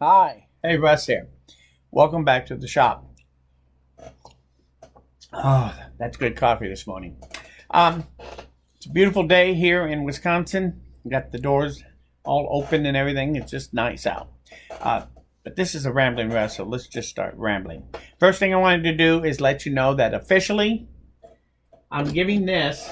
Hi. Hey, Russ here. Welcome back to the shop. Oh, that's good coffee this morning. It's a beautiful day here in Wisconsin. Got the doors all open and everything. It's just nice out. But this is a Rambling Russ, so let's just start rambling. First thing I wanted to do is let you know that officially I'm giving this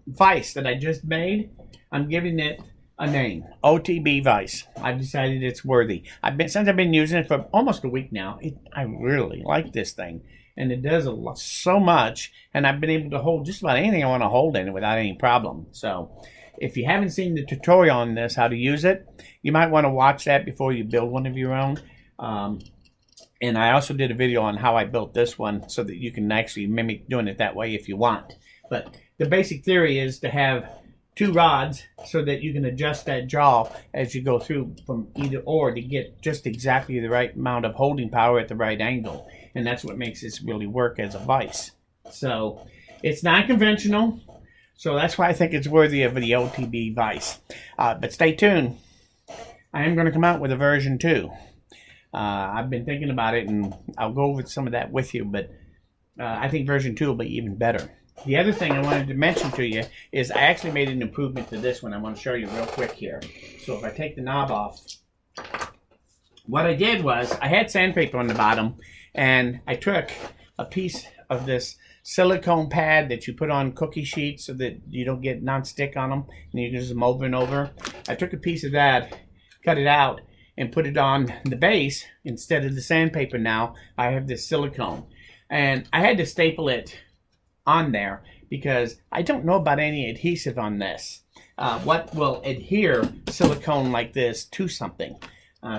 vise that I just made, I'm giving it a name, OTB Vise. I've decided it's worthy. Since I've been using it for almost a week now. I really like this thing, and it does so much. And I've been able to hold just about anything I want to hold in it without any problem. So, if you haven't seen the tutorial on this, how to use it, you might want to watch that before you build one of your own. And I also did a video on how I built this one, so that you can actually mimic doing it that way if you want. But the basic theory is to have two rods so that you can adjust that jaw as you go through from either or to get just exactly the right amount of holding power at the right angle. And that's what makes this really work as a vise. So it's non-conventional, so that's why I think it's worthy of the OTB Vise. But stay tuned. I am going to come out with a version 2. I've been thinking about it, and I'll go over some of that with you, but I think version 2 will be even better. The other thing I wanted to mention to you is I actually made an improvement to this one. I want to show you real quick here. So if I take the knob off, what I did was I had sandpaper on the bottom, and I took a piece of this silicone pad that you put on cookie sheets so that you don't get non-stick on them, and you can use them over and over. I took a piece of that, cut it out, and put it on the base. Instead of the sandpaper now, I have this silicone. And I had to staple it on there because I don't know about any adhesive on this. What will adhere silicone like this to something?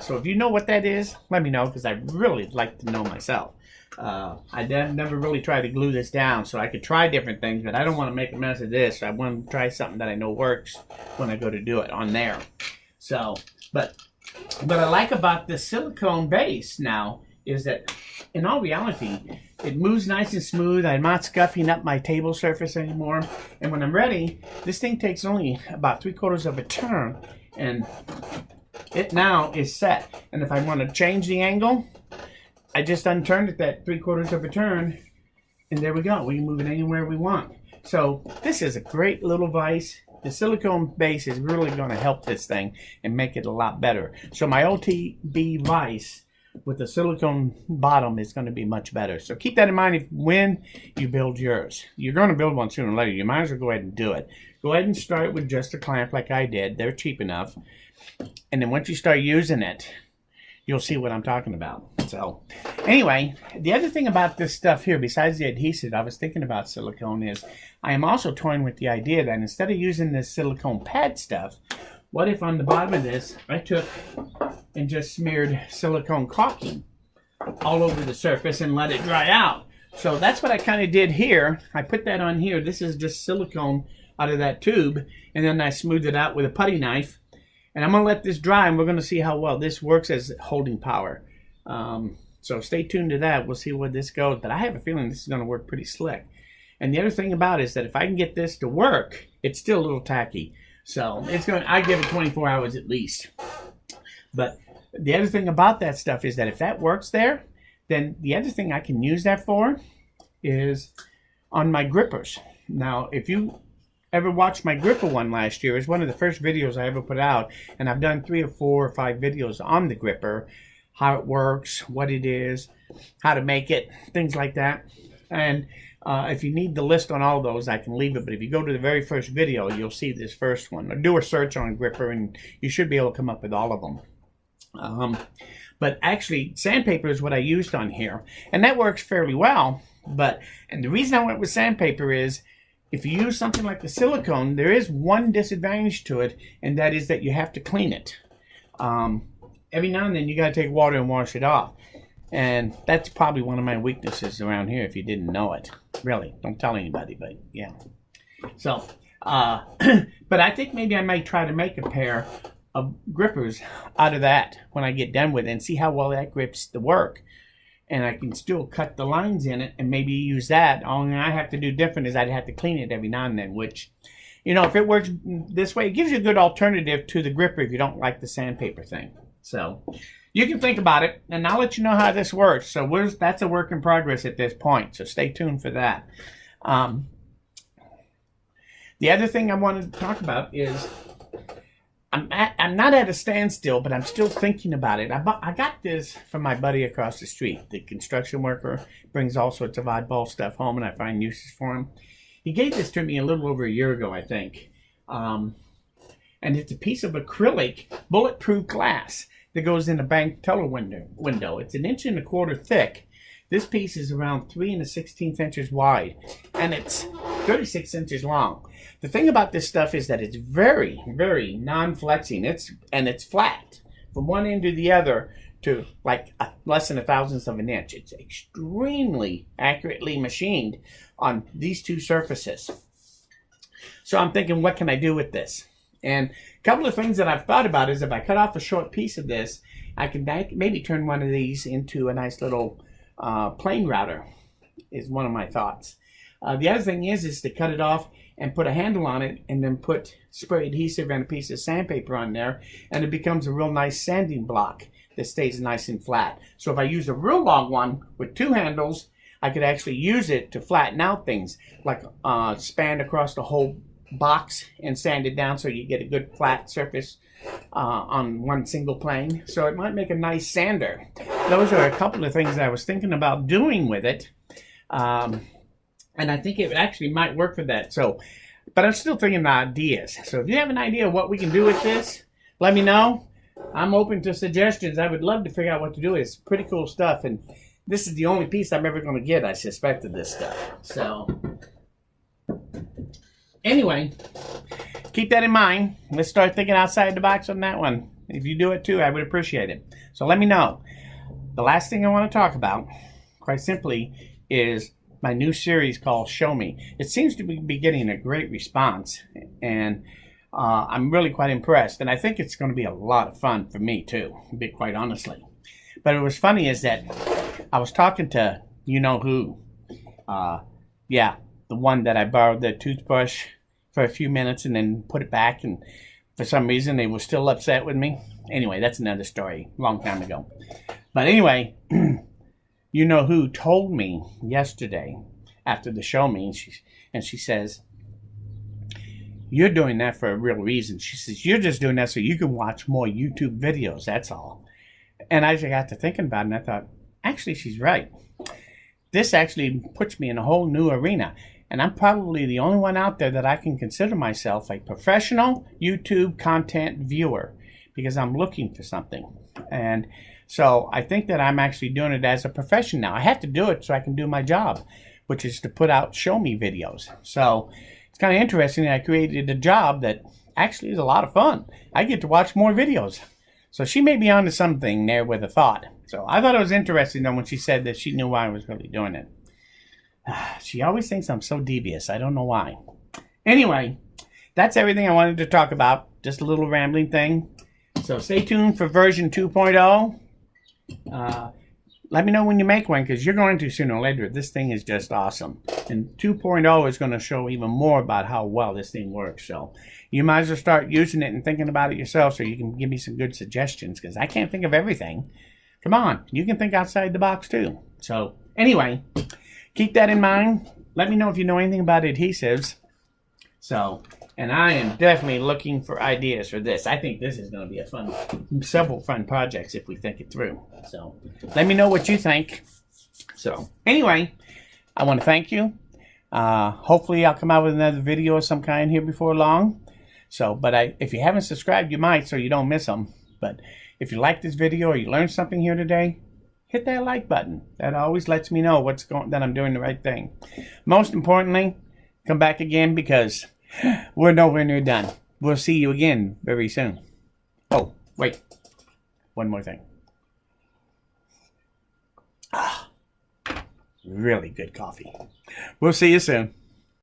So if you know what that is, let me know, because I'd really like to know myself. I never really tried to glue this down, so I could try different things, but I don't want to make a mess of this. I want to try something that I know works when I go to do it on there. So, but what I like about this silicone base now is that, in all reality, it moves nice and smooth. I'm not scuffing up my table surface anymore. And when I'm ready, this thing takes only about 3/4 of a turn, and it now is set. And if I want to change the angle, I just unturned it that 3/4 of a turn, and there we go. We can move it anywhere we want. So this is a great little vise. The silicone base is really going to help this thing and make it a lot better. So my OTB Vise with the silicone bottom is going to be much better. So keep that in mind when you build yours. You're going to build one sooner or later. You might as well go ahead and do it. Go ahead and start with just a clamp like I did. They're cheap enough. And then once you start using it, you'll see what I'm talking about. So anyway, the other thing about this stuff here, besides the adhesive, I was thinking about silicone, is I am also toying with the idea that instead of using this silicone pad stuff, what if on the bottom of this, I took and just smeared silicone caulking all over the surface and let it dry out. So that's what I kind of did here. I put that on here. This is just silicone out of that tube, and then I smoothed it out with a putty knife. And I'm going to let this dry, and we're going to see how well this works as holding power. So stay tuned to that. We'll see where this goes. But I have a feeling this is going to work pretty slick. And the other thing about it is that if I can get this to work, it's still a little tacky. So I give it 24 hours at least. But the other thing about that stuff is that if that works there, then the other thing I can use that for is on my grippers. Now, if you ever watched my gripper one last year, it's one of the first videos I ever put out, and I've done 3 or 4 or 5 videos on the gripper, how it works, what it is, how to make it, things like that. And if you need the list on all those, I can leave it. But if you go to the very first video, you'll see this first one. Or do a search on gripper, and you should be able to come up with all of them. But actually, sandpaper is what I used on here. And that works fairly well. And the reason I went with sandpaper is, if you use something like the silicone, there is one disadvantage to it, and that is that you have to clean it. Every now and then, you got to take water and wash it off. And that's probably one of my weaknesses around here, if you didn't know it. Really, don't tell anybody, but yeah. So, but I think maybe I might try to make a pair of grippers out of that when I get done with it and see how well that grips the work. And I can still cut the lines in it and maybe use that. All I have to do different is I'd have to clean it every now and then, which, if it works this way, it gives you a good alternative to the gripper if you don't like the sandpaper thing. So, you can think about it, and I'll let you know how this works. So that's a work in progress at this point, so stay tuned for that. The other thing I wanted to talk about is I'm not at a standstill, but I'm still thinking about it. I got this from my buddy across the street, the construction worker, brings all sorts of oddball stuff home, and I find uses for him. He gave this to me a little over a year ago, I think. And it's a piece of acrylic bulletproof glass that goes in a bank teller window. It's 1.25 inches thick. This piece is around 3 1/16 inches wide, and it's 36 inches long. The thing about this stuff is that it's very, very non-flexing. It's flat from one end to the other to like less than 1/1000th of an inch. It's extremely accurately machined on these two surfaces. So I'm thinking, what can I do with this? And a couple of things that I've thought about is if I cut off a short piece of this, I can maybe turn one of these into a nice little plane router, is one of my thoughts. The other thing is to cut it off and put a handle on it and then put spray adhesive and a piece of sandpaper on there, and it becomes a real nice sanding block that stays nice and flat. So if I use a real long one with 2 handles, I could actually use it to flatten out things, like span across the whole box and sand it down so you get a good flat surface on one single plane. So it might make a nice sander. Those are a couple of things I was thinking about doing with it. And I think it actually might work for that. So, but I'm still thinking of ideas. So if you have an idea of what we can do with this, let me know. I'm open to suggestions. I would love to figure out what to do. It's pretty cool stuff. And this is the only piece I'm ever going to get, I suspect, of this stuff. So anyway, keep that in mind. Let's start thinking outside the box on that one. If you do it too, I would appreciate it. So let me know. The last thing I want to talk about, quite simply, is my new series called Show Me. It seems to be getting a great response, and I'm really quite impressed. And I think it's going to be a lot of fun for me too, to be quite honestly. But it was funny is that I was talking to you-know-who. Yeah, the one that I borrowed the toothbrush for a few minutes and then put it back, and for some reason they were still upset with me. Anyway, that's another story, long time ago. But anyway, you-know-who told me yesterday after the Show Me, and she says, "You're doing that for a real reason." She says, "You're just doing that so you can watch more YouTube videos, that's all." And I just got to thinking about it, and I thought, actually, she's right. This actually puts me in a whole new arena. And I'm probably the only one out there that I can consider myself a professional YouTube content viewer, because I'm looking for something. And so I think that I'm actually doing it as a profession now. I have to do it so I can do my job, which is to put out Show Me videos. So it's kind of interesting that I created a job that actually is a lot of fun. I get to watch more videos. So she may be onto something there with a thought. So I thought it was interesting though when she said that she knew why I was really doing it. She always thinks I'm so devious. I don't know why. Anyway, that's everything I wanted to talk about. Just a little rambling thing. So stay tuned for version 2.0. Let me know when you make one, because you're going to sooner or later. This thing is just awesome. And 2.0 is going to show even more about how well this thing works. So you might as well start using it and thinking about it yourself so you can give me some good suggestions, because I can't think of everything. Come on, you can think outside the box too. So anyway, keep that in mind. Let me know if you know anything about adhesives. So, and I am definitely looking for ideas for this. I think this is going to be several fun projects if we think it through. So, let me know what you think. So, anyway, I want to thank you. Hopefully, I'll come out with another video of some kind here before long. So, but if you haven't subscribed, you might, so you don't miss them. But if you like this video or you learned something here today, hit that like button. That always lets me know that I'm doing the right thing. Most importantly, come back again, because we're nowhere near done. We'll see you again very soon. Oh, wait. One more thing. Really good coffee. We'll see you soon.